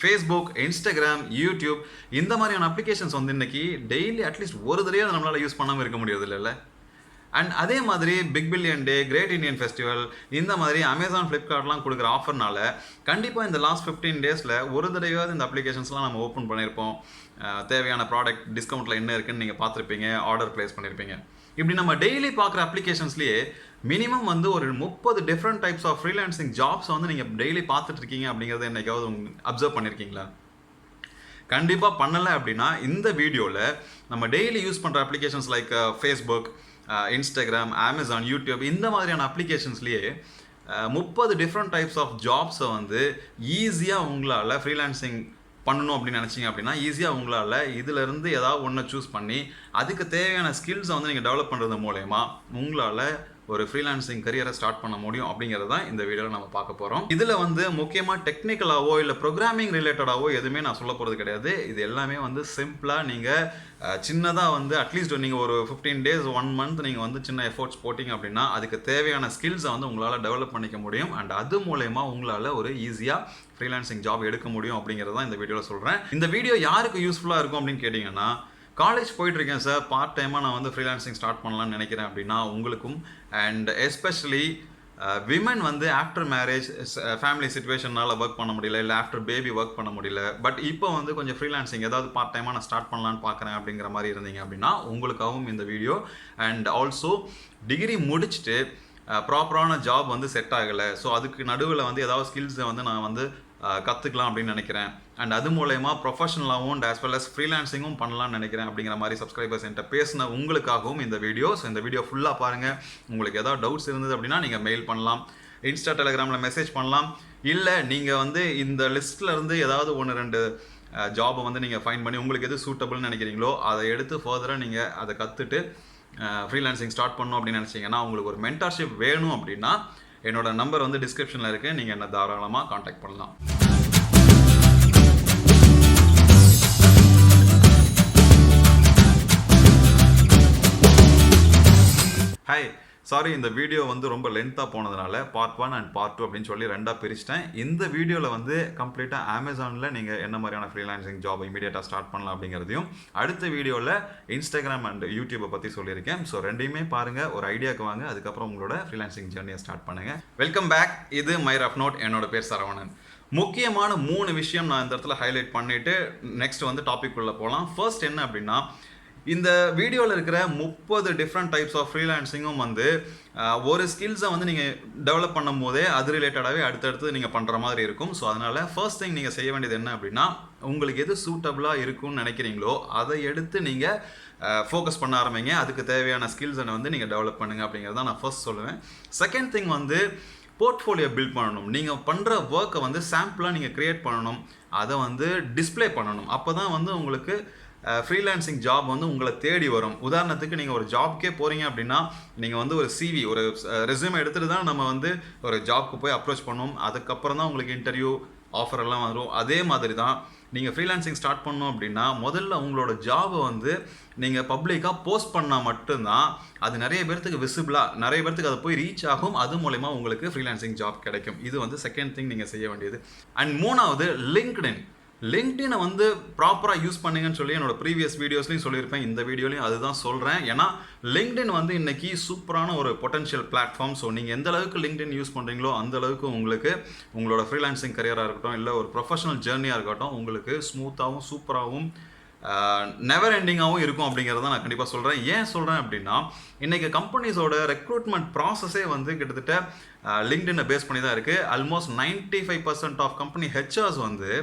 Facebook, Instagram, YouTube இந்த மாதிரியான applications வந்து இன்னைக்கு டெய்லி அட்லீஸ்ட் ஒரு தடவை நம்மளால் யூஸ் பண்ணாமல் இருக்க முடியாது இல்லைல்ல. அண்ட் அதே மாதிரி பிக் பில்லியன் டே, கிரேட் இண்டியன் ஃபெஸ்டிவல் இந்த மாதிரி அமேசான், ஃப்ளிப்கார்ட்லாம் கொடுக்குற ஆஃபர்னால கண்டிப்பாக இந்த லாஸ்ட் 15 டேஸில் ஒரு தடவையாவது இந்த அப்ளிகேஷன்ஸ்லாம் நம்ம ஓப்பன் பண்ணியிருப்போம். தேவையான ப்ராடக்ட் டிஸ்கவுண்ட்டில் என்ன இருக்குன்னு நீங்கள் பார்த்துருப்பீங்க, ஆர்டர் ப்ளேஸ் பண்ணியிருப்பீங்க. இப்படி நம்ம டெய்லி பார்க்குற அப்ளிகேஷன்ஸ்லேயே மினிமம் வந்து ஒரு 30 different types of freelancing jobs வந்து நீங்கள் டெய்லி பார்த்துட்டு இருக்கீங்க அப்படிங்கிறத என்னைக்காவது அப்சர்வ் பண்ணியிருக்கீங்களா? கண்டிப்பாக பண்ணலை அப்படின்னா இந்த வீடியோவில் நம்ம டெய்லி யூஸ் பண்ணுற applications like Facebook, Instagram, Amazon, YouTube இந்த மாதிரியான அப்ளிகேஷன்ஸ்லேயே 30 டிஃப்ரெண்ட் டைப்ஸ் ஆஃப் ஜாப்ஸை வந்து ஈஸியாக உங்களால் ஃப்ரீலான்சிங் பண்ணணும் அப்படின்னு நினச்சிங்க அப்படின்னா ஈஸியாக உங்களால் இதிலேருந்து ஏதாவது ஒன்றை சூஸ் பண்ணி அதுக்கு தேவையான ஸ்கில்ஸை வந்து நீங்கள் டெவலப் பண்ணுறது மூலயமா உங்களால் ஒரு ஃப்ரீலான்சிங் கரியரை ஸ்டார்ட் பண்ண முடியும் அப்படிங்கிறது தான் இந்த வீடியோவில் நம்ம பார்க்க போகிறோம். இதில் வந்து முக்கியமாக டெக்னிக்கலாவோ இல்லை ப்ரோக்ராமிங் ரிலேட்டடாவோ எதுவுமே நான் சொல்ல போகிறது கிடையாது. இது எல்லாமே வந்து சிம்பிளாக நீங்கள் சின்னதாக வந்து அட்லீஸ்ட் நீங்கள் ஒரு 15 டேஸ் 1 மந்த் நீங்கள் வந்து சின்ன எஃபோர்ட்ஸ் போட்டிங்க அப்படின்னா அதுக்கு தேவையான ஸ்கில்ஸை வந்து உங்களால் டெவலப் பண்ணிக்க முடியும். அண்ட் அது மூலயமா உங்களால் ஒரு ஈஸியாக ஃப்ரீலான்சிங் ஜாப் எடுக்க முடியும் அப்படிங்கிறது தான் இந்த வீடியோவில் சொல்கிறேன். இந்த வீடியோ யாருக்கு யூஸ்ஃபுல்லாக இருக்கும் அப்படின்னு கேட்டிங்கன்னா, காலேஜ் போயிட்டுருக்கேன் சார், பார்ட் டைமாக நான் வந்து ஃப்ரீலான்சிங் ஸ்டார்ட் பண்ணலான்னு நினைக்கிறேன் அப்படின்னா உங்களுக்கும். அண்ட் எஸ்பெஷலி விமன் வந்து ஆஃப்டர் மேரேஜ் ஃபேமிலி சுச்சுவேஷனால் ஒர்க் பண்ண முடியல, இல்லை ஆஃப்டர் பேபி ஒர்க் பண்ண முடியல, பட் இப்போ வந்து கொஞ்சம் ஃப்ரீலான்சிங் ஏதாவது பார்ட் டைமாக நான் ஸ்டார்ட் பண்ணலான்னு பார்க்குறேன் அப்படிங்கிற மாதிரி இருந்தீங்க அப்படின்னா உங்களுக்காகவும் இந்த வீடியோ. அண்ட் ஆல்சோ டிகிரி முடிச்சுட்டு ப்ராப்பரான ஜாப் வந்து செட் ஆகலை, ஸோ அதுக்கு நடுவில் வந்து ஏதாவது ஸ்கில்ஸை வந்து நான் வந்து கற்றுக்கலாம் அப்படின்னு நினைக்கிறேன். அண்ட் அது மூலயமா ப்ரொஃபஷனலாகவும் ஆஸ் வெல் அஸ் ஃப்ரீலான்சிங்கும் பண்ணலாம்னு நினைக்கிறேன் அப்படிங்கிற மாதிரி சப்ஸ்கிரைபர்ஸ் என்கிட்ட பேசின உங்களுக்காகவும் இந்த வீடியோ. ஸோ இந்த வீடியோ ஃபுல்லாக பாருங்கள். உங்களுக்கு ஏதாவது டவுட்ஸ் இருந்தது அப்படின்னா நீங்கள் மெயில் பண்ணலாம், இன்ஸ்டா, டெலிகிராமில் மெசேஜ் பண்ணலாம், இல்லை நீங்கள் வந்து இந்த லிஸ்ட்டில் இருந்து ஏதாவது 1-2 ஜாபை வந்து நீங்கள் ஃபைண்ட் பண்ணி உங்களுக்கு எது சூட்டபிள்னு நினைக்கிறீங்களோ அதை எடுத்து ஃபர்தராக நீங்கள் அதை கற்றுட்டு ஃப்ரீலான்சிங் ஸ்டார்ட் பண்ணணும் அப்படின்னு நினச்சிங்கன்னா உங்களுக்கு ஒரு மென்டார்ஷிப் வேணும் அப்படின்னா என்னோட நம்பர் வந்து டிஸ்கிரிப்ஷனில் இருக்குது, நீங்கள் என்ன தாராளமாக காண்டாக்ட் பண்ணலாம். ஹாய், சாரி இந்த வீடியோ வந்து ரொம்ப லென்த்தாக போனதுனால பார்ட் 1 அண்ட் பார்ட் 2 அப்படின்னு சொல்லி 2ஆக பிரிச்சிட்டேன். இந்த வீடியோவில் வந்து கம்ப்ளீட்டாக அமேசானில் நீங்கள் என்ன மாதிரியான ஃப்ரீலான்சிங் ஜாப் இமீடியட்டாக ஸ்டார்ட் பண்ணலாம் அப்படிங்கிறதையும், அடுத்த வீடியோவில் இன்ஸ்டாகிராம் அண்ட் யூடியூப்பை பற்றி சொல்லியிருக்கேன். ஸோ ரெண்டையுமே பாருங்கள், ஒரு ஐடியாவுக்கு வாங்க, அதுக்கப்புறம் உங்களோட ஃப்ரீலான்சிங் ஜர்னியை ஸ்டார்ட் பண்ணுங்கள். Welcome back. இது மை ரஃப் நோட். என்னோட பேர் சரவணன். முக்கியமான 3 விஷயம் நான் இந்த இடத்துல ஹைலைட் பண்ணிவிட்டு நெக்ஸ்ட் வந்து டாபிக் உள்ள போகலாம். ஃபர்ஸ்ட் என்ன அப்படின்னா, இந்த வீடியோவில் இருக்கிற 30 டிஃப்ரெண்ட் டைப்ஸ் ஆஃப் ஃப்ரீலான்சிங்கும் வந்து ஒரு ஸ்கில்ஸை வந்து நீங்கள் டெவலப் பண்ணும் போதே அது ரிலேட்டடாகவே அடுத்தடுத்து நீங்கள் பண்ணுற மாதிரி இருக்கும். ஸோ அதனால் ஃபர்ஸ்ட் திங் நீங்கள் செய்ய வேண்டியது என்ன அப்படின்னா, உங்களுக்கு எது சூட்டபுளாக இருக்கும்னு நினைக்கிறீங்களோ அதை எடுத்து நீங்கள் ஃபோக்கஸ் பண்ண ஆரம்பிங்க. அதுக்கு தேவையான ஸ்கில்ஸை வந்து நீங்கள் டெவலப் பண்ணுங்கள் அப்படிங்கிறத நான் ஃபர்ஸ்ட் சொல்லுவேன். செகண்ட் திங் வந்து போர்ட்ஃபோலியோ பில்ட் பண்ணணும். நீங்கள் பண்ணுற ஒர்க்கை வந்து சாம்பிளாக நீங்கள் க்ரியேட் பண்ணணும், அதை வந்து டிஸ்பிளே பண்ணணும். அப்போ தான் வந்து உங்களுக்கு ஃப்ரீலான்சிங் ஜாப் வந்து உங்களை தேடி வரும். உதாரணத்துக்கு நீங்கள் ஒரு ஜாப்க்கே போகிறீங்க அப்படின்னா நீங்கள் வந்து ஒரு சிவி, ஒரு ரெஸ்யூமை எடுத்துகிட்டு தான் நம்ம வந்து ஒரு ஜாப்க்கு போய் அப்ரோச் பண்ணுவோம். அதுக்கப்புறம் தான் உங்களுக்கு இன்டர்வியூ, ஆஃபர் எல்லாம் வரும். அதே மாதிரி தான் நீங்கள் ஃப்ரீலான்சிங் ஸ்டார்ட் பண்ணணும் அப்படின்னா முதல்ல உங்களோட ஜாபை வந்து நீங்கள் பப்ளிக்காக போஸ்ட் பண்ணால் மட்டும்தான் அது நிறைய பேர்த்துக்கு விசிபிளாக, நிறைய பேர்த்துக்கு அதை போய் ரீச் ஆகும். அது மூலமா உங்களுக்கு ஃப்ரீலான்சிங் ஜாப் கிடைக்கும். இது வந்து செகண்ட் திங் நீங்கள் செய்ய வேண்டியது. அண்ட் மூணாவது லிங்க்டினை வந்து ப்ராப்பராக யூஸ் பண்ணுங்கன்னு சொல்லி என்னோட ப்ரீவியஸ் வீடியோஸ்லையும் சொல்லியிருப்பேன், இந்த வீடியோலையும் அதுதான் சொல்கிறேன். ஏன்னா லிங்க்டின் வந்து இன்றைக்கி சூப்பரான ஒரு பொட்டன்ஷியல் பிளாட்ஃபார்ம். ஸோ நீங்கள் எந்த அளவுக்கு லிங்க்டின் யூஸ் பண்ணுறீங்களோ அந்த அளவுக்கு உங்களுக்கு உங்களோட ஃப்ரீலான்சிங் கரியராக இருக்கட்டும், இல்லை ஒரு ப்ரொஃபஷனல் ஜேர்னியாக இருக்கட்டும், உங்களுக்கு ஸ்மூத்தாகவும் சூப்பராகவும் நெவர் எண்டிங்காகவும் இருக்கும் அப்படிங்கிறத நான் கண்டிப்பாக சொல்கிறேன். ஏன் சொல்கிறேன் அப்படின்னா, இன்றைக்கி கம்பெனிஸோட ரெக்ரூட்மெண்ட் ப்ராசஸே வந்து கிட்டத்தட்ட லிங்க்டினை பேஸ் பண்ணி தான் இருக்குது. ஆல்மோஸ்ட் 95% ஆஃப் கம்பெனி ஹெச்ஆர்ஸ் வந்து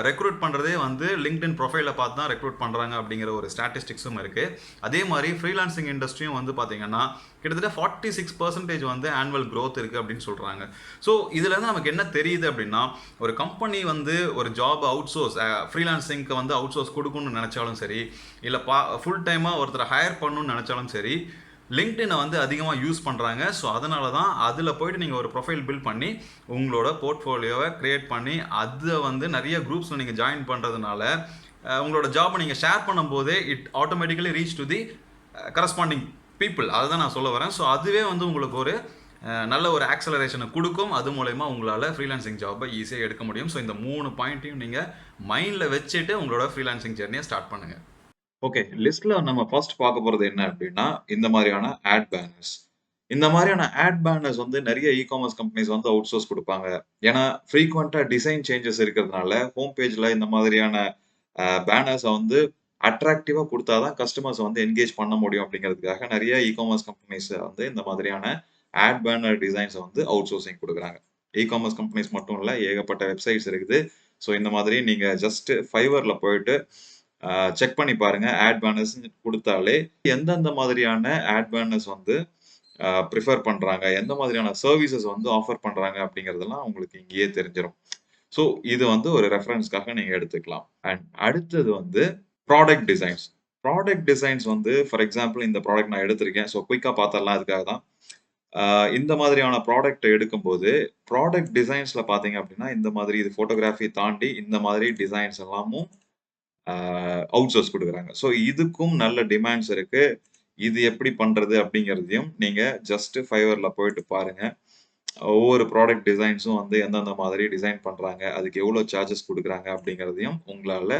ரெக்ரூட் பண்ணுறதே வந்து லிங்க்டின் ப்ரொஃபைலை பார்த்து தான் ரெக்ரூட் பண்ணுறாங்க அப்படிங்கிற ஒரு ஸ்டாட்டிஸ்டிக்ஸும் இருக்குது. அதே மாதிரி ஃப்ரீலான்சிங் இண்டஸ்ட்ரியும் வந்து பார்த்திங்கன்னா கிட்டத்தட்ட 46% வந்து ஆனுவல் க்ரோத் இருக்குது அப்படின்னு சொல்கிறாங்க. ஸோ இதுலேருந்து நமக்கு என்ன தெரியுது அப்படின்னா, ஒரு கம்பெனி வந்து ஒரு ஜாப் அவுட் சோர்ஸ், ஃப்ரீலான்சிங்க்கு வந்து அவுட் சோர்ஸ் கொடுக்கணும்னு நினச்சாலும் சரி, இல்லை ஃபுல் டைமாக ஒருத்தரை ஹையர் பண்ணணும்னு நினச்சாலும் சரி, லிங்க்டினை வந்து அதிகமாக யூஸ் பண்ணுறாங்க. ஸோ அதனால தான் அதில் போய்ட்டு நீங்கள் ஒரு ப்ரொஃபைல் பில்ட் பண்ணி உங்களோட போர்ட்ஃபோலியோவை க்ரியேட் பண்ணி அதை வந்து நிறைய குரூப்ஸில் நீங்கள் ஜாயின் பண்ணுறதுனால உங்களோட ஜாபை நீங்கள் ஷேர் பண்ணும்போதே it automatically reach to the corresponding people. அதை தான் நான் சொல்ல வரேன். ஸோ அதுவே வந்து உங்களுக்கு ஒரு நல்ல ஒரு ஆக்சலரேஷனை கொடுக்கும். அது மூலயமா உங்களால் ஃப்ரீலான்சிங் ஜாப்பை ஈஸியாக எடுக்க முடியும். ஸோ இந்த 3 பாயிண்ட்டையும் நீங்கள் மைண்டில் வச்சுட்டு உங்களோட ஃப்ரீலான்சிங் ஜெர்னியை ஸ்டார்ட் பண்ணுங்கள். ஓகே, லிஸ்ட்ல நம்ம ஃபர்ஸ்ட் பார்க்க போறது என்ன அப்படின்னா, இந்த மாதிரியான ஆட் பேனர்ஸ். இந்த மாதிரியான ஆட் பேனர்ஸ் வந்து நெறைய இ-காமர்ஸ் கம்பெனிஸ் வந்து அவுட் சோர்ஸ் குடுப்பாங்க. ஏன்னா, ஃப்ரீக்வென்ட்டா டிசைன் சேஞ்சஸ் இருக்கிறதுனால, ஹோம் பேஜ்ல இந்த மாதிரியான பேனர்ஸ வந்து அட்ராக்டிவா குடுத்தா தான் கஸ்டமர்ஸ வந்து என்கேஜ் பண்ண முடியும் அப்படிங்கிறதுக்காக நெறைய இ-காமர்ஸ் கம்பெனிஸ் வந்து இந்த மாதிரியான ஆட் பேனர் டிசைன்ஸ வந்து அவுட் சோர்சிங் குடுக்குறாங்க. இ-காமர்ஸ் கம்பெனிஸ் மட்டும் இல்ல, ஏகப்பட்ட வெப்சைட்ஸ் இருக்குது. ஸோ இந்த மாதிரி நீங்க ஜஸ்ட் Fiverrல போயிட்டு செக் பண்ணி பாருங்க. ஆட் பேனர்ஸ் குடுத்தாலே எந்தெந்த மாதிரியான ஆட் பேனர்ஸ் வந்து பிரிஃபர் பண்றாங்க, எந்த மாதிரியான சர்வீசஸ் வந்து ஆஃபர் பண்றாங்க அப்படிங்கிறதெல்லாம் உங்களுக்கு இங்கேயே தெரிஞ்சிரும். ஸோ இது வந்து ஒரு ரெஃபரன்ஸ்க்காக நீங்க எடுத்துக்கலாம். அண்ட் அடுத்தது வந்து ப்ராடக்ட் டிசைன்ஸ். ப்ராடக்ட் டிசைன்ஸ் வந்து ஃபார் எக்ஸாம்பிள் இந்த ப்ராடக்ட் நான் எடுத்திருக்கேன். ஸோ குயிக்கா பாத்துரலாம் அதுக்காக தான். இந்த மாதிரியான ப்ராடக்ட் எடுக்கும்போது, ப்ராடக்ட் டிசைன்ஸ்ல பார்த்தீங்க அப்படின்னா, இந்த மாதிரி இது ஃபோட்டோகிராஃபி தாண்டி இந்த மாதிரி டிசைன்ஸ் எல்லாமும் அவுட் சோர்ஸ் குடுக்குறாங்க. ஸோ இதுக்கும் நல்ல டிமாண்ட்ஸ் இருக்கு. இது எப்படி பண்றது அப்படிங்கிறதையும் நீங்க ஜஸ்ட் Fiverrல போயிட்டு பாருங்க. ஒவ்வொரு ப்ராடக்ட் டிசைன்ஸும் வந்து எந்தெந்த மாதிரி டிசைன் பண்றாங்க, அதுக்கு எவ்வளோ சார்ஜஸ் குடுக்குறாங்க அப்படிங்கிறதையும் உங்களால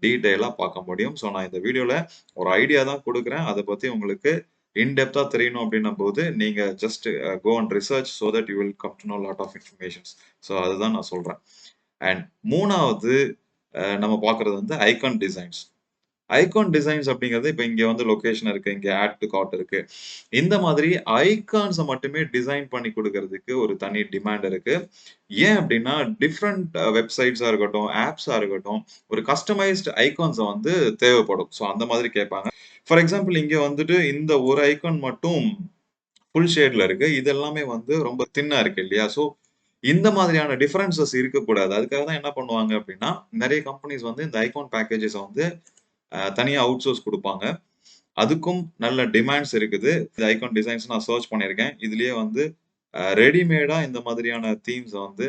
டீட்டெயிலா பார்க்க முடியும். ஸோ நான் இந்த வீடியோல ஒரு ஐடியா தான் குடுக்குறேன். அத பத்தி உங்களுக்கு இன் டெப்த்தா தெரியணும் அப்படின்னும்போது, நீங்க just go and research so that you will come to know lot of informations. So அதுதான் நான் சொல்றேன். அண்ட் 3வது நம்ம பார்க்குறது வந்து ஐகான் டிசைன்ஸ். ஐகான் டிசைன்ஸ் அப்படிங்கிறது இப்ப இங்க வந்து லொகேஷன் இருக்கு. இங்க ஆட் டூ கார்ட் இருக்கு. இந்த மாதிரி ஐகான்ஸ மட்டுமே டிசைன் பண்ணி குடுக்குறதுக்கு ஒரு தனி டிமாண்ட் இருக்கு. ஏன் அப்படின்னா, டிஃபரண்ட் வெப்சைட்ஸா இருக்கட்டும், ஆப்ஸா இருக்கட்டும், ஒரு கஸ்டமைஸ்ட் ஐகான்ஸ வந்து தேவைப்படும். ஸோ அந்த மாதிரி கேட்பாங்க. ஃபார் எக்ஸாம்பிள் இங்க வந்துட்டு இந்த ஒரு ஐகான் மட்டும் ஃபுல் ஷேட்ல இருக்கு. இது எல்லாமே வந்து ரொம்ப தின்னா இருக்கு இல்லையா? ஸோ இந்த மாதிரியான டிஃபரன்ஸஸ் இருக்கக்கூடாது. அதுக்காக தான் என்ன பண்ணுவாங்க அப்படின்னா, நெறைய கம்பெனிஸ் வந்து இந்த ஐகான் பேக்கேஜஸ வந்து தனியா அவுட் சோர்ஸ் குடுப்பாங்க. அதுக்கும் நல்ல டிமாண்ட்ஸ் இருக்குது. இந்த ஐகான் டிசைன்ஸ் நான் சர்ச் பண்ணியிருக்கேன். இதுலயே வந்து ரெடிமேடா இந்த மாதிரியான தீம்ஸ வந்து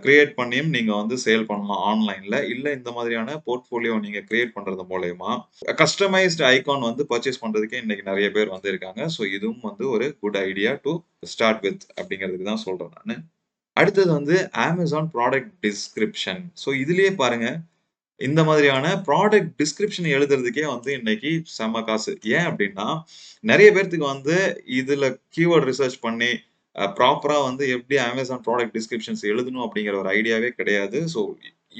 கிரியேட் பண்ணியும் நீங்க வந்து சேல் பண்ணலாம் ஆன்லைன்ல. இல்ல இந்த மாதிரியான போர்ட்ஃபோலியோ நீங்க கிரியேட் பண்றது மூலியமா, கஸ்டமைஸ்ட் ஐகான் வந்து பர்ச்சேஸ் பண்றதுக்கே இன்னைக்கு நெறைய பேர் வந்து இருக்காங்க. ஸோ இதுவும் வந்து ஒரு good idea to start with அப்படிங்கிறதுக்கு தான் சொல்றேன் நானு. அடுத்தது வந்து Amazon ப்ராடக்ட் டிஸ்கிரிப்ஷன். ஸோ இதுலயே பாருங்க, இந்த மாதிரியான ப்ராடக்ட் டிஸ்கிரிப்ஷன் எழுதுறதுக்கே வந்து இன்னைக்கு செம்ம காசு. ஏன் அப்டின்னா, நெறைய பேர்த்துக்கு வந்து இதுல கீவேர்ட் ரிசர்ச் பண்ணி, ப்ராப்பரா வந்து எப்படி Amazon ப்ராடக்ட் டிஸ்கிரிப்ஷன்ஸ் எழுதணும் அப்படிங்கிற ஒரு ஐடியாவே கிடையாது. ஸோ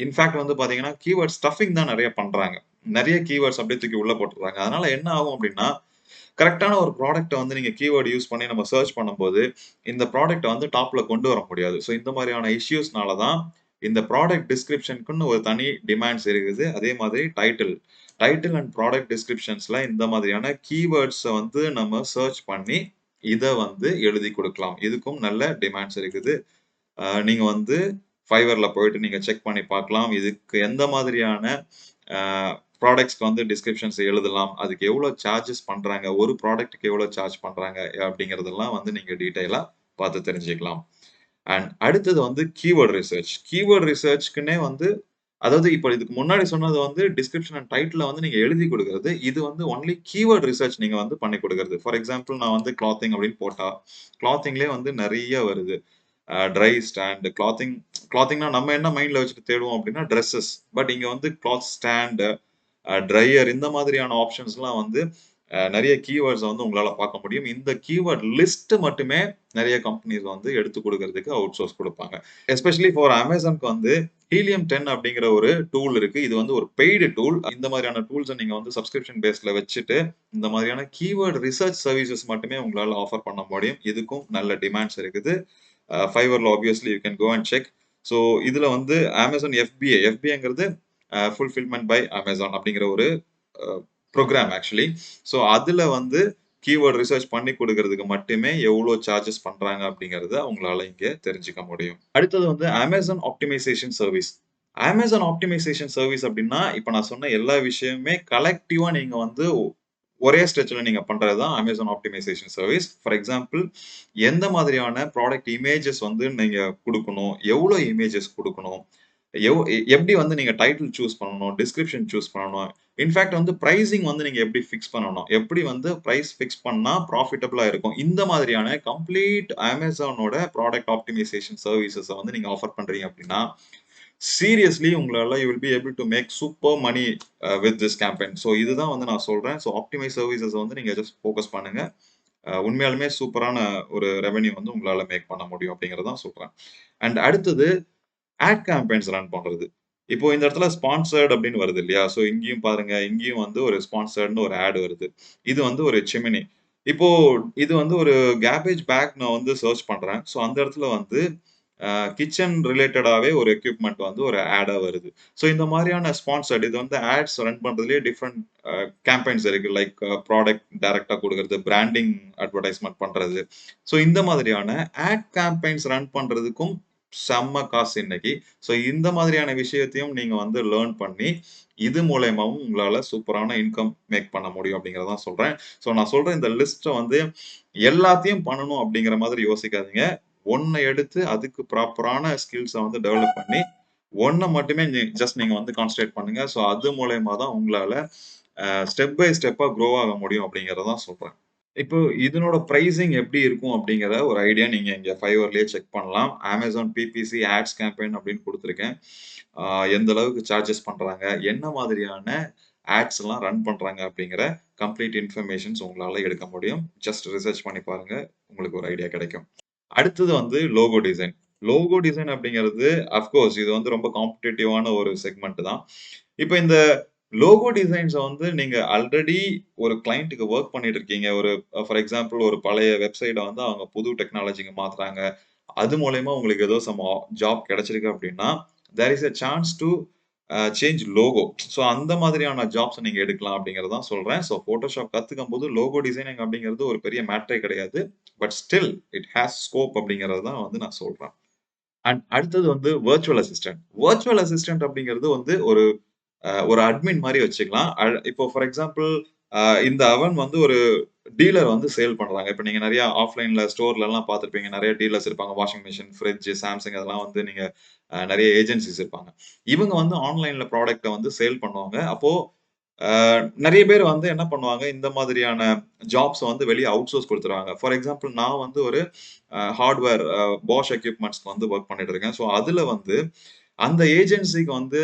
இன்ஃபாக்ட் வந்து பார்த்தீங்கன்னா, கீவேர்ட் ஸ்டஃபிங் தான் நெறைய பண்றாங்க. நெறைய கீவேர்ட்ஸ் அப்படியே தூக்கி உள்ள போட்டுர்றாங்க. அதனால என்ன ஆகும் அப்டின்னா, கரெக்ட்டான ஒரு ப்ராடக்ட்ட வந்து நீங்க கீவேர்ட் யூஸ் பண்ணி நம்ம சர்ச் பண்ணும்போது, இந்த ப்ராடக்ட்ட வந்து டாப்ல கொண்டு வர முடியாது. ஸோ இந்த மாரியான இஷ்யூஸ்னால தான் இந்த ப்ராடக்ட் டிஸ்கிரிப்ஷனுக்குன்னு ஒரு தனி டிமாண்ட்ஸ் இருக்குது. அதே மாதிரி டைட்டில் அண்ட் ப்ராடக்ட் டிஸ்கிரிப்ஷன்ஸ்ல இந்த மாதிரியான கீவேர்ட்ஸ வந்து நம்ம சர்ச் பண்ணி, இத வந்து எழுதி குடுக்கலாம். இதுக்கும் நல்ல டிமாண்ட்ஸ் இருக்குது. நீங்க வந்து Fiverrல போயிட்டு நீங்க செக் பண்ணி பார்க்கலாம். இதுக்கு எந்த மாதிரியான அ ப்ராடக்ட்ஸ்க்கு வந்து டிஸ்கிரிப்ஷன்ஸ் எழுதலாம். அதுக்கு எவ்வளோ சார்ஜஸ் பண்றாங்க. ஒரு ப்ராடக்ட்க்கு எவ்வளோ சார்ஜ் பண்றாங்க அப்படிங்கிறதெல்லாம் வந்து நீங்க டீட்டெயிலா பார்த்து தெரிஞ்சுக்கலாம். அண்ட் அடுத்தது வந்து கீவேர்ட் ரிசர்ச். கீவேர்ட் ரிசர்ச்க்குன்னே வந்து அதாவது இப்ப இதுக்கு முன்னாடி சொன்னது வந்து டிஸ்கிரிப்ஷன் அண்ட் டைட்டில்ல வந்து நீங்க எழுதி குடுக்குறது. இது வந்து ஒன்லி கீவேர்ட் ரிசர்ச் நீங்க வந்து பண்ணி குடுக்குறது. ஃபார் எக்ஸாம்பிள் நான் வந்து கிளாத்திங் அப்படின்னு போட்டா, கிளாத்திங்லயே வந்து நெறைய வருது. ட்ரை ஸ்டாண்ட், கிளாத்திங்னா நம்ம என்ன மைண்ட்ல வச்சுட்டு தேடுவோம் அப்படின்னா ட்ரெஸ்ஸஸ். பட் இங்க வந்து கிளாத் ஸ்டாண்ட், ட்ரையர் இந்த மாதிரியான ஆப்ஷன்ஸ்லாம் வந்து நெறைய கீவேர்ட்ஸ வந்து உங்களால பார்க்க முடியும். இந்த கீவேர்ட் லிஸ்ட் மட்டுமே நெறைய கம்பெனிஸ் வந்து எடுத்து குடுக்குறதுக்கு அவுட் சோர்ஸ் குடுப்பாங்க. எஸ்பெஷலி ஃபார் Amazonக்கு வந்து Helium 10 அப்படிங்கிற ஒரு டூல் இருக்கு. இது வந்து ஒரு பெய்டு டூல். இந்த மாதிரியான டூல்ஸ நீங்க வந்து சப்ஸ்கிரிப்ஷன் பேஸ்ல வச்சுட்டு, இந்த மாதிரியான கீவேர்ட் ரிசர்ச் சர்வீசஸ் மட்டுமே உங்களால ஆஃபர் பண்ண முடியும். இதுக்கும் நல்ல டிமாண்ட்ஸ் இருக்குது. Fiverrல obviously you can go and check. So இதுல வந்து Amazon FBA, FBAங்கிறது ஃபுல்ஃபில்மென்ட் பை Amazon அப்படிங்கிற ஒரு அ புரோகிராம் ஆக்சுவலி. ஸோ அதுல வந்து கீவேர்ட் ரிசர்ச் பண்ணி குடுக்குறதுக்கு மட்டுமே எவ்வளோ சார்ஜஸ் பண்றாங்க அப்படிங்கிறத உங்களால இங்க தெரிஞ்சுக்க முடியும். அடுத்தது வந்து Amazon optimisation service. Amazon optimisation service அப்படின்னா, இப்ப நான் சொன்ன எல்லா விஷயமுமே கலெக்டிவா நீங்க வந்து ஒரே ஸ்ட்ரெச்ல நீங்க பண்றது தான் Amazon optimisation service. For example எந்த மாதிரியான ப்ராடக்ட் இமேஜஸ் வந்து நீங்க குடுக்கணும், எவ்வளோ இமேஜஸ் குடுக்கணும், எப்படி வந்து நீங்க டைட்டில் சூஸ் பண்ணணும், டிஸ்கிரிப்ஷன் சூஸ் பண்ணணும். இன்ஃபாக்ட் வந்து பிரைசிங் வந்து நீங்க எப்படி ஃபிக்ஸ் பண்ணணும். எப்படி வந்து பிரைஸ் ஃபிக்ஸ் பண்ணா ப்ராஃபிட்டபிளா இருக்கும். இந்த மாதிரியான கம்ப்ளீட் Amazonஓட ப்ராடக்ட் ஆப்டிமைசேஷன் சர்வீசஸ வந்து நீங்க ஆஃபர் பண்றீங்க அப்படின்னா, சீரியஸ்லி உங்களால you will be able to make super money with this campaign. So இதுதான் வந்து நான் சொல்றேன். ஸோ ஆப்டிமைஸ் சர்வீசஸ் வந்து நீங்க ஜஸ்ட் ஃபோக்கஸ் பண்ணுங்க. உண்மையாலுமே சூப்பரான ஒரு ரெவென்யூ வந்து உங்களால மேக் பண்ண முடியும் அப்படிங்கிறத தான் சொல்றேன். அண்ட் அடுத்தது ஆட் கேம்பெயின்ஸ் ரன் பண்றது. இப்போ இந்த இடத்துல ஸ்பான்சர்ட் அப்படின்னு வருது இல்லையா? ஸோ இங்கேயும் பாருங்க, இங்கேயும் வந்து ஒரு ஸ்பான்சர்ட்ன்னு ஒரு ஆட் வருது. இது வந்து ஒரு சிமினி. இப்போ இது வந்து ஒரு கேர்பேஜ் பேக் நான் வந்து சர்ச் பண்றேன். ஸோ அந்த இடத்துல வந்து கிச்சன் ரிலேட்டடாவே ஒரு எக்யூப்மென்ட் வந்து ஒரு ஆடா வருது. ஸோ இந்த மாரியான ஸ்பான்சர்ட் இது வந்து ஆட்ஸ் ரன் பண்றதுலயே டிஃபரெண்ட் கேம்பெயின்ஸ் இருக்கு. லைக் ப்ராடக்ட் டைரக்ட்டா குடுக்குறது, பிராண்டிங் அட்வர்டைஸ்மென்ட் பண்றது. ஸோ இந்த மாதிரியான ஆட் கேம்பெயின்ஸ் ரன் பண்றதுக்கும் செம்ம காசு இன்னைக்கு. ஸோ இந்த மாதிரியான விஷயத்தையும் நீங்க வந்து லேர்ன் பண்ணி, இது மூலியமாவும் உங்களால சூப்பரான இன்கம் மேக் பண்ண முடியும் அப்படிங்கிறத தான் சொல்றேன். ஸோ நான் சொல்ற இந்த லிஸ்ட்ட வந்து எல்லாத்தையும் பண்ணணும் அப்படிங்கிற மாதிரி யோசிக்காதீங்க. ஒண்ண எடுத்து அதுக்கு ப்ராப்பரான ஸ்கில்ஸ வந்து டெவலப் பண்ணி, ஒண்ண மட்டுமே ஜஸ்ட் நீங்க வந்து கான்சன்ட்ரேட் பண்ணுங்க. ஸோ அது மூலியமா தான் உங்களால ஸ்டெப் பை ஸ்டெப்பா குரோ ஆக முடியும் அப்படிங்கிறத தான் சொல்றேன். இப்போ இதனோட பிரைசிங் எப்படி இருக்கும் அப்படிங்கிற ஒரு ஐடியா நீங்க இங்க Fiverrலயே செக் பண்ணலாம். Amazon PPC ஆட்ஸ் கேம்பெயின் அப்படின்னு குடுத்துருக்கேன். எந்த அளவுக்கு சார்ஜஸ் பண்றாங்க, என்ன மாதிரியான ஆட்ஸ்லாம் ரன் பண்றாங்க அப்படிங்கிற கம்ப்ளீட் இன்ஃபர்மேஷன்ஸ் உங்களால எடுக்க முடியும். ஜஸ்ட் ரிசர்ச் பண்ணி பாருங்க. உங்களுக்கு ஒரு ஐடியா கிடைக்கும். அடுத்தது வந்து லோகோ டிசைன். லோகோ டிசைன் அப்படிங்கிறது அஃப்கோர்ஸ் இது வந்து ரொம்ப காம்படிட்டிவான ஒரு செக்மெண்ட் தான். இப்ப இந்த லோகோ டிசைன்ஸ வந்து நீங்க ஆல்ரெடி ஒரு கிளையன்ட்க்கு வொர்க் பண்ணிட்டு இருக்கீங்க. ஒரு ஃபார் எக்ஸாம்பிள் ஒரு பழைய வெப்சைட்ட வந்து அவங்க புது டெக்னாலஜிக்கு மாத்துறாங்க. அது மூலியமா உங்களுக்கு ஏதோ ஜாப் கிடைச்சிருக்கு அப்படின்னா, there is a chance to change logo. So அந்த மாதிரியான ஜாப்ஸ நீங்க எடுக்கலாம் அப்படிங்கிறத தான் சொல்றேன். ஸோ Photoshop கத்துக்கும்போது லோகோ டிசைனிங் அப்படிங்கிறது ஒரு பெரிய மேட்டரே கிடையாது. But still it has scope அப்படிங்கிறது தான் வந்து நான் சொல்றேன். அண்ட் அடுத்தது வந்து வர்ச்சுவல் அசிஸ்டன்ட். வர்ச்சுவல் அசிஸ்டன்ட் அப்படிங்கிறது வந்து ஒரு அட்மின் மாரி வச்சுக்கலாம். இப்போ ஃபார் எக்ஸாம்பிள் இந்த அவன் வந்து ஒரு டீலர் வந்து சேல் பண்றாங்க. இப்ப நீங்க நெறைய ஆஃப்லைன்ல ஸ்டோர்லலாம் பார்த்திருப்பீங்க. நெறைய டீலர்ஸ் இருப்பாங்க. வாஷிங் மெஷின், ஃப்ரிட்ஜ், Samsung அதெல்லாம் வந்து நீங்க நெறைய ஏஜென்சிஸ் இருப்பாங்க. இவங்க வந்து ஆன்லைன்ல ப்ராடக்ட்ட வந்து சேல் பண்ணுவாங்க. அப்போ அ நெறைய பேர் வந்து என்ன பண்ணுவாங்க, இந்த மாதிரியான ஜாப்ஸ வந்து வெளிய அவுட்சோர்ஸ் குடுத்துருவாங்க. ஃபார் எக்ஸாம்பிள் நான் வந்து ஒரு ஹார்ட்வேர் Bosch எக்யூப்மென்ட்ஸ்க்கு வந்து வொர்க் பண்ணிட்டு இருக்கேன். ஸோ அதுல வந்து அந்த ஏஜென்சிக்கு வந்து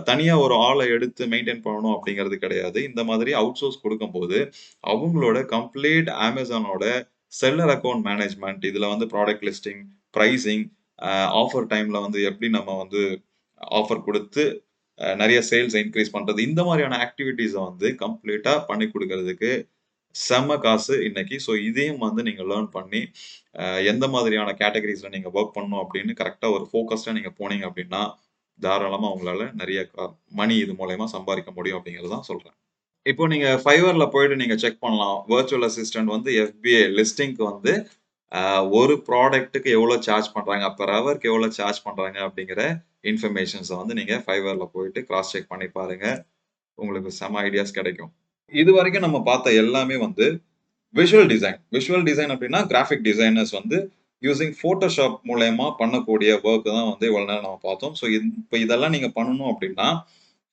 தனியா ஒரு ஆள எடுத்து மெயின்டெயின் பண்ணணும் அப்படிங்கிறது கிடையாது. இந்த மாதிரி அவுட்சோர்ஸ் குடுக்கும்போது, அவங்களோட கம்ப்ளீட் Amazonஓட செல்லர் அக்கவுண்ட் மேனேஜ்மென்ட், இதுல வந்து ப்ராடக்ட் லிஸ்டிங், பிரைசிங், ஆஃபர் டைம்ல வந்து எப்படி நம்ம வந்து ஆஃபர் குடுத்து நெறைய சேல்ஸ் இன்கிரீஸ் பண்றது. இந்த மாரியான ஆக்டிவிட்டீஸ வந்து கம்ப்ளீட்டா பண்ணி குடுக்குறதுக்கு செம்ம காசு இன்னைக்கு. ஸோ இதையும் வந்து நீங்க லேர்ன் பண்ணி, எந்த மாதிரியான கேட்டகரீஸ்ல நீங்க வொர்க் பண்ணணும் அப்படின்னு கரெக்ட்டா ஒரு ஃபோக்கஸ்டா நீங்க போனீங்க அப்படின்னா, தாராளமா உங்களால நெறைய மணி இது மூலியமா சம்பாரிக்க முடியும் அப்படிங்கிறது தான் சொல்றேன். இப்போ நீங்க Fiverrல போயிட்டு நீங்க செக் பண்ணலாம். வர்ச்சுவல் அசிஸ்டன்ட் வந்து FBA லிஸ்டிங்க்கு வந்து அ ஒரு ப்ராடக்ட்க்கு எவ்வளோ சார்ஜ் பண்றாங்க, பெர் ஹவர்க்கு எவ்வளோ சார்ஜ் பண்றாங்க அப்படிங்கிற இன்ஃபர்மேஷன்ஸ வந்து நீங்க Fiverrல போயிட்டு கிராஸ் செக் பண்ணி பாருங்க. உங்களுக்கு செம்ம ஐடியாஸ் கிடைக்கும். இதுவரைக்கும் நம்ம பார்த்த எல்லாமே வந்து விஷுவல் டிசைன். விஷுவல் டிசைன் அப்டின்னா, கிராபிக் டிசைனர்ஸ் வந்து யூசிங் Photoshop மூலியமா பண்ணக்கூடிய வொர்க் தான் வந்து இவ்வளவு நேரம் நம்ம பார்த்தோம். ஸோ இப்ப இதெல்லாம் நீங்க பண்ணணும் அப்டின்னா,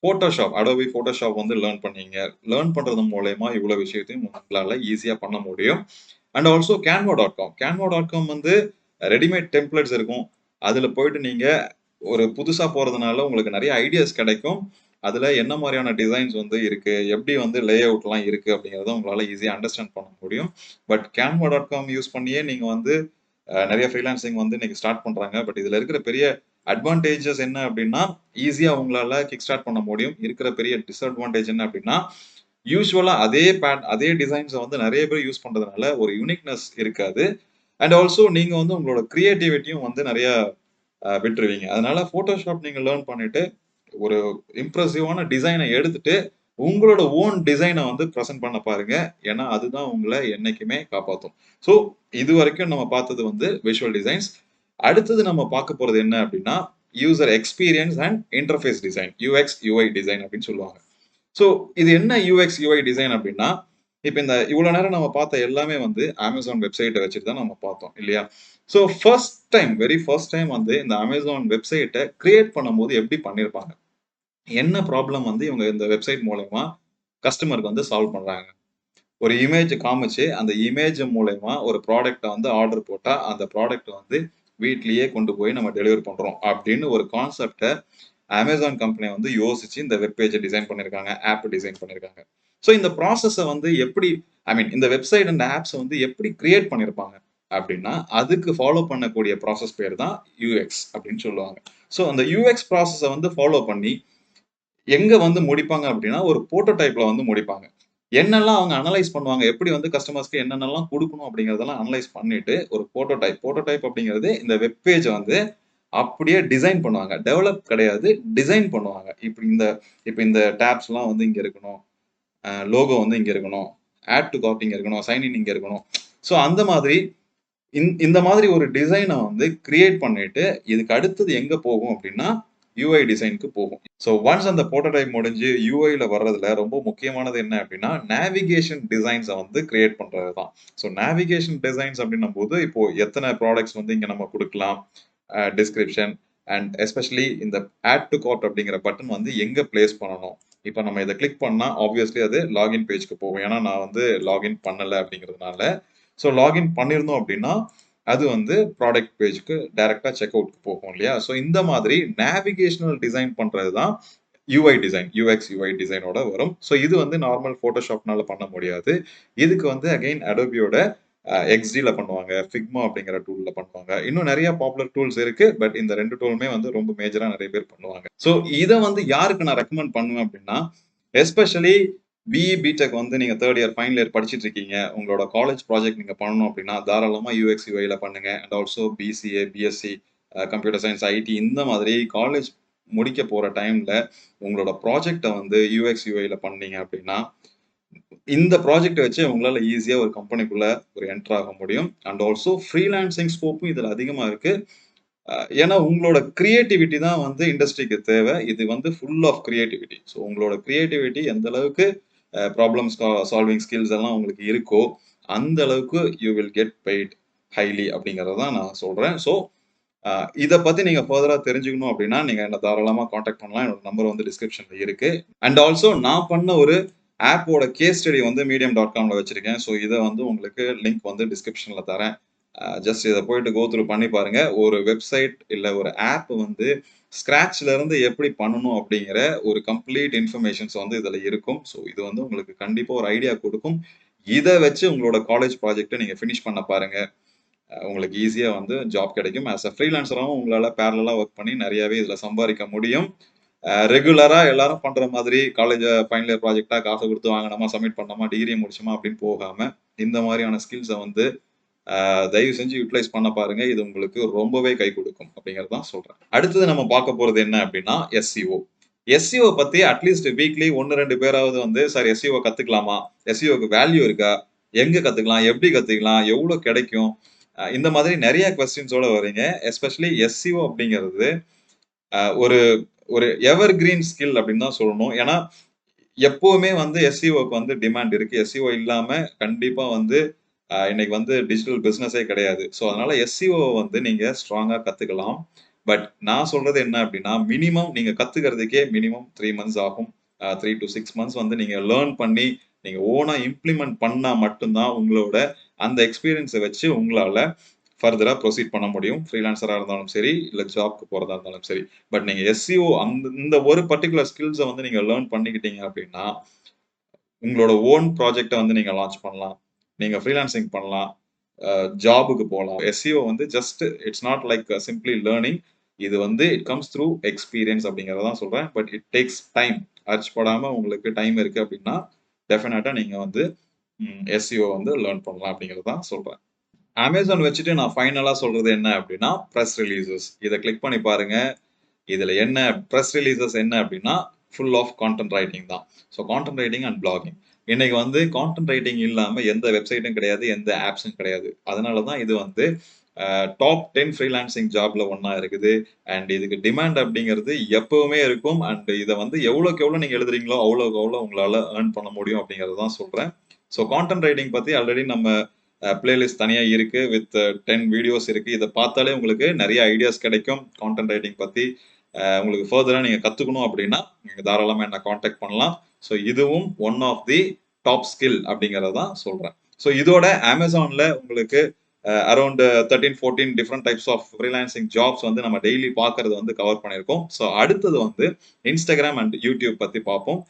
Photoshop, Adobe Photoshop வந்து லேர்ன் பண்ணீங்க. லேர்ன் பண்றது மூலியமா இவ்வளவு விஷயத்தையும் உங்களால ஈஸியா பண்ண முடியும். And also Canva.com. Canva.com வந்து ரெடிமேட் டெம்ப்ளேட்ஸ் இருக்கும். அதுல போயிட்டு நீங்க ஒரு புதுசா போறதுனால உங்களுக்கு நெறைய ஐடியாஸ் கிடைக்கும். அதுல என்ன மாரியான டிசைன்ஸ் வந்து இருக்கு, எப்படி வந்து லே அவுட்லாம் இருக்கு அப்படிங்கிறத உங்களால ஈஸியா அண்டர்ஸ்டாண்ட் பண்ண முடியும். பட் Canva.com யூஸ் பண்ணியே நீங்க வந்து நெறைய ஃப்ரீலான்சிங் வந்து இன்னைக்கு ஸ்டார்ட் பண்றாங்க. பட் இதுல இருக்கிற பெரிய அட்வான்டேஜஸ் என்ன அப்படின்னா, ஈஸியா உங்களால கிக் ஸ்டார்ட் பண்ண முடியும். இருக்கிற பெரிய டிஸ்அட்வான்டேஜ் என்ன அப்படின்னா, யூசுவலா அதே டிசைன்ஸ வந்து நெறைய பேர் யூஸ் பண்றதுனால ஒரு யூனிக்னெஸ் இருக்காது. அண்ட் ஆல்சோ நீங்க வந்து உங்களோட கிரியேட்டிவிட்டியும் வந்து நெறைய விட்டுருவீங்க. அதனால Photoshop நீங்க லேர்ன் பண்ணிட்டு, ஒரு இம்ப்ரசிவான டிசைன எடுத்துட்டு, உங்களோட ஓன் டிசைன வந்து பிரசன்ட் பண்ண பாருங்க. ஏன்னா, அதுதான் உங்கள என்னைக்குமே காப்பாத்தும். ஸோ, இதுவரைக்கும் நம்ம பார்த்தது வந்து விஷுவல் டிசைன்ஸ். அடுத்தது நம்ம பார்க்க போறது என்ன அப்டின்னா, user experience and interface design. UX, UI design அப்டின்னு சொல்லுவாங்க. ஸோ, இது என்ன UX, UI டிசைன் அப்டின்னா, இப்ப இந்த இவ்வளோ நேரம் நம்ம பார்த்த எல்லாமே வந்து Amazon வெப்சைட்ட வச்சுட்டு தான் நம்ம பார்த்தோம் இல்லையா? ஸோ வெரி ஃபர்ஸ்ட் டைம் வந்து இந்த அமேசான் வெப்சைட்டை கிரியேட் பண்ணும்போது எப்படி பண்ணியிருப்பாங்க, என்ன ப்ராப்ளம் வந்து இவங்க இந்த வெப்சைட் மூலயமா கஸ்டமருக்கு வந்து சால்வ் பண்றாங்க. ஒரு இமேஜ் காமிச்சு அந்த இமேஜ் மூலயமா ஒரு ப்ராடக்ட்டை வந்து ஆர்டர் போட்டா அந்த ப்ராடக்ட் வந்து வீட்லயே கொண்டு போய் நம்ம டெலிவரி பண்றோம் அப்படின்னு ஒரு கான்செப்டை அமேசான் கம்பெனி வந்து யோசிச்சு இந்த வெப் பேஜை டிசைன் பண்ணியிருக்காங்க, ஆப் டிசைன் பண்ணியிருக்காங்க. ஸோ இந்த ப்ராசஸை வந்து எப்படி, ஐ மீன் இந்த வெப்சைட் அண்ட் ஆப்ஸ் வந்து எப்படி கிரியேட் பண்ணியிருப்பாங்க அப்படின்னா, அதுக்கு ஃபாலோ பண்ணக்கூடிய ப்ராசஸ் பேர் தான் யூஎக்ஸ் அப்படின்னு சொல்லுவாங்க. ஸோ அந்த யூஎக்ஸ் ப்ராசஸை வந்து ஃபாலோ பண்ணி எங்க வந்து முடிப்பாங்க அப்படின்னா, ஒரு புரோட்டோடைப்ல வந்து முடிப்பாங்க. என்னெல்லாம் அவங்க அனலைஸ் பண்ணுவாங்க, எப்படி வந்து கஸ்டமர்ஸ்க்கு என்னென்னலாம் குடுக்கணும் அப்படிங்கிறதெல்லாம் அனலைஸ் பண்ணிட்டு, ஒரு புரோட்டோடைப் அப்படிங்கிறது இந்த வெப் பேஜ வந்து அப்படியே டிசைன் பண்ணுவாங்க. டெவலப் கிடையாது, டிசைன் பண்ணுவாங்க. இப்ப இந்த டேப்ஸ்லாம் வந்து இங்க இருக்கணும். லோகோ வந்து இங்க இருக்கணும். ஆட் டூ கார்ட் இங்க இருக்கணும். சைன் இன் இங்க இருக்கணும். ஸோ அந்த மாதிரி இந்த மாதிரி ஒரு டிசைனை வந்து கிரியேட் பண்ணிட்டு, இதுக்கு அடுத்தது எங்க போகும் அப்படின்னா, யூஐ டிசைனுக்கு போகும். ஸோ ஒன்ஸ் அந்த புரோட்டோடைப் முடிஞ்சு யூஐல வர்றதுல ரொம்ப முக்கியமானது என்ன அப்படின்னா, நேவிகேஷன் டிசைன்ஸை வந்து கிரியேட் பண்றது தான். ஸோ நேவிகேஷன் டிசைன்ஸ் அப்படின்னும் போது, இப்போ எத்தனை ப்ராடக்ட்ஸ் வந்து இங்க நம்ம குடுக்கலாம், டிஸ்கிரிப்ஷன் அண்ட் எஸ்பெஷலி இந்த ஆட் டு கார்ட் அப்படிங்கிற பட்டன் வந்து எங்க பிளேஸ் பண்ணணும். இப்போ நம்ம இதை கிளிக் பண்ணா ஆப்வியஸ்லி அது லாகின் பேஜ்க்கு போகும். ஏன்னா நான் வந்து லாகின் பண்ணல அப்படிங்கிறதுனால. ஸோ லாகின் பண்ணியிருந்தோம் அப்படின்னா அது வந்து ப்ராடக்ட் பேஜ்க்கு டைரக்டா செக் அவுட்க்கு போகும் இல்லையா? ஸோ இந்த மாதிரி நேவிகேஷனல் டிசைன் பண்றது தான் யூஐ டிசைன், யூஎக்ஸ் யூஐ டிசைனோட வரும். ஸோ இது வந்து நார்மல் ஃபோட்டோஷாப்னால பண்ண முடியாது. இதுக்கு வந்து அகைன் அடோபியோட எக்ஸ்டில பண்ணுவாங்க, ஃபிக்மா அப்படிங்கிற டூல்ல பண்ணுவாங்க. இன்னும் நிறைய பாப்புலர் டூல்ஸ் இருக்கு. பட் இந்த 2 டூலுமே வந்து ரொம்ப மேஜரா நிறைய பேர் பண்ணுவாங்க. ஸோ இத வந்து யாருக்கு நான் ரெக்கமெண்ட் பண்ணுவேன் அப்படின்னா, எஸ்பெஷலி பிஇ, பிடெக் வந்து நீங்க 3rd இயர், ஃபைனல் இயர் படிச்சுட்டு இருக்கீங்க. உங்களோட காலேஜ் ப்ராஜெக்ட் நீங்க பண்ணணும் அப்படின்னா, தாராளமா யூஎக்ஸ், யூஐல பண்ணுங்க. And also BCA, BSc, computer science, IT இந்த மாதிரி காலேஜ் முடிக்க போற டைம்ல உங்களோட ப்ராஜெக்ட்ட வந்து யூஎக்ஸ், யூஐல பண்ணீங்க அப்படின்னா, இந்த ப்ராஜெக்ட் வச்சு உங்களால ஈஸியா ஒரு கம்பெனிக்குள்ள ஒரு என்டர் ஆக முடியும். அண்ட் ஆல்சோ ஃப்ரீலான்சிங் ஸ்கோப்பும் இதுல அதிகமா இருக்கு. ஏன்னா உங்களோட கிரியேட்டிவிட்டி தான் வந்து இண்டஸ்ட்ரிக்கு தேவை. இது வந்து ஃபுல் ஆஃப் கிரியேட்டிவிட்டி. ஸோ உங்களோட கிரியேட்டிவிட்டி எந்த அளவுக்கு ப்ராப்ளம் சால்விங் ஸ்கில்ஸ் எல்லாம் உங்களுக்கு இருக்கோ, அந்த அளவுக்கு you will get paid highly அப்படிங்கிறத தான் நான் சொல்றேன். ஸோ இத பத்தி நீங்க ஃபர்தரா தெரிஞ்சுக்கணும் அப்படின்னா, நீங்க என்ன தாராளமா கான்டாக்ட் பண்ணலாம். என்னோட நம்பர் வந்து டிஸ்கிரிப்ஷன்ல இருக்கு. அண்ட் ஆல்சோ நான் பண்ண ஒரு ஆப்போட கேஸ் ஸ்டடி வந்து medium.comல வச்சிருக்கேன். ஸோ இத வந்து உங்களுக்கு லிங்க் வந்து டிஸ்கிரிப்ஷன்ல தரேன். ஜஸ்ட் இத போயிட்டு கோ த்ரூ பண்ணி பாருங்க. ஒரு வெப்சைட் இல்ல ஒரு ஆப் வந்து ஸ்க்ராட்ச்ல இருந்து எப்படி பண்ணணும் அப்படிங்கிற ஒரு கம்ப்ளீட் இன்ஃபர்மேஷன்ஸ் வந்து இதுல இருக்கும். ஸோ இது வந்து உங்களுக்கு கண்டிப்பா ஒரு ஐடியா குடுக்கும். இத வச்சு உங்களோட காலேஜ் ப்ராஜெக்ட்ட நீங்க ஃபினிஷ் பண்ண பாருங்க. உங்களுக்கு ஈஸியா வந்து ஜாப் கிடைக்கும். ஆஸ் அ ஃப்ரீலான்சராவும் உங்களால பேரலலா ஒர்க் பண்ணி நிறையவே இதுல சம்பாதிக்க முடியும். ரெகுலரா எல்லாரும் பண்ற மாதிரி காலேஜ் ஃபைனல் இயர் ப்ராஜெக்ட்டா காசு குடுத்து வாங்குனோமா, சப்மிட் பண்ணோமா, டிகிரிய முடிச்சோமா அப்படின்னு போகாம, இந்த மாதிரியான ஸ்கில்ஸ வந்து தயவு செஞ்சு யூட்டிலைஸ் பண்ண பாருங்க. இது உங்களுக்கு ரொம்பவே கை கொடுக்கும் அப்படிங்கிறது தான் சொல்றேன். அடுத்தது நம்ம பார்க்க போறது என்ன அப்படின்னா எஸ்சிஓ. எஸ்சிஓ பத்தி அட்லீஸ்ட் வீக்லி 1, 2 பேராவது வந்து சார் எஸ்சிஓ கத்துக்கலாமா? எஸ்சிஓக்கு வேல்யூ இருக்கா? எங்க கத்துக்கலாம்? எப்படி கத்துக்கலாம்? எவ்வளோ கிடைக்கும்? இந்த மாதிரி நிறைய கொஸ்டின்ஸோட வரீங்க. எஸ்பெஷலி எஸ்சிஓ அப்படிங்கிறது ஒரு ஒரு எவர் கிரீன் ஸ்கில் அப்படின்னு தான் சொல்லணும். ஏன்னா எப்பவுமே வந்து எஸ்சிஓக்கு வந்து டிமாண்ட் இருக்கு. எஸ்சிஓ இல்லாம கண்டிப்பா வந்து இன்னைக்கு வந்து டிஜிட்டல் பிசினஸே கிடையாது. ஸோ அதனால எஸ்சிஓ வந்து நீங்க ஸ்ட்ராங்கா கத்துக்கலாம். பட் நான் சொல்றது என்ன அப்படின்னா, மினிமம் நீங்க கத்துக்கிறதுக்கே மினிமம் 3 மந்த்ஸ் ஆகும். 3 to 6 மந்த்ஸ் வந்து நீங்க லேர்ன் பண்ணி, நீங்க ஓனா இம்ப்ளிமெண்ட் பண்ணா மட்டும் தான் உங்களோட அந்த எக்ஸ்பீரியன்ஸ வச்சு உங்களால ஃபர்தரா ப்ரொசீட் பண்ண முடியும். ஃப்ரீலான்சரா இருந்தாலும் சரி, இல்ல ஜாப்க்கு போறதா இருந்தாலும் சரி. பட் நீங்க எஸ்சிஓ இந்த ஒரு பர்ட்டிகுலர் ஸ்கில்ஸ வந்து நீங்க லேர்ன் பண்ணிக்கிட்டீங்க அப்படின்னா, உங்களோட ஓன் ப்ராஜெக்ட்ட வந்து நீங்க லான்ச் பண்ணலாம். நீங்க ஃப்ரீலான்சிங் பண்ணலாம். ஜாப்க்கு போலாம். எஸ்சிஓ வந்து just it's not like simply learning. இது வந்து இட் கம்ஸ் த்ரூ எக்ஸ்பீரியன்ஸ் அப்படிங்கிறத தான் சொல்றேன். But it takes time. அர்ச் படாம உங்களுக்கு டைம் இருக்கு அப்படின்னா, டெஃபினட்டா நீங்க வந்து எஸ்சிஓ வந்து லேர்ன் பண்ணலாம் அப்படிங்கிறது தான் சொல்றேன். Amazon வச்சுட்டு நான் ஃபைனலா சொல்றது என்ன அப்படின்னா, பிரஸ் ரிலீசஸ். இத கிளிக் பண்ணி பாருங்க. இதுல என்ன பிரஸ் ரிலீசஸ் என்ன அப்படின்னா, ஃபுல் ஆஃப் கான்டென்ட் ரைட்டிங் தான். So content writing and blogging. இன்னைக்கு வந்து கான்டென்ட் ரைட்டிங் இல்லாம எந்த வெப்சைட்டும் கிடையாது, எந்த ஆப்ஸும் கிடையாது. அதனால தான் இது வந்து டாப் 10 ஃப்ரீலான்சிங் ஜாப்ல ஒண்ணா இருக்குது. அண்ட் இதுக்கு டிமாண்ட் அப்படிங்கிறது எப்பவுமே இருக்கும். அண்ட் இத வந்து எவ்வளோக்கு எவ்வளோ நீங்க எழுதுறீங்களோ, அவ்வளோக்கு அவ்வளோ உங்களால ஏர்ன் பண்ண முடியும் அப்படிங்கிறது தான் சொல்றேன். ஸோ கான்டென்ட் ரைட்டிங் பத்தி ஆல்ரெடி நம்ம பிளேலிஸ்ட் தனியா இருக்கு. வித் 10 வீடியோஸ் இருக்கு. இத பார்த்தாலே உங்களுக்கு நெறைய ஐடியாஸ் கிடைக்கும். கான்டென்ட் ரைட்டிங் பத்தி. உங்களுக்கு ஃபர்தரா நீங்க கத்துக்கணும் அப்படின்னா, நீங்க தாராளமா என்ன கான்டாக்ட் பண்ணலாம். ஸோ இதுவும் one of the top skill அப்படிங்கிறத தான் சொல்றேன். ஸோ இதோட Amazonல உங்களுக்கு around 13, 14 different types of freelancing jobs வந்து நம்ம டெய்லி பார்க்கறது வந்து கவர் பண்ணியிருக்கோம். ஸோ அடுத்தது வந்து Instagram அண்ட் YouTube பத்தி பார்ப்போம்.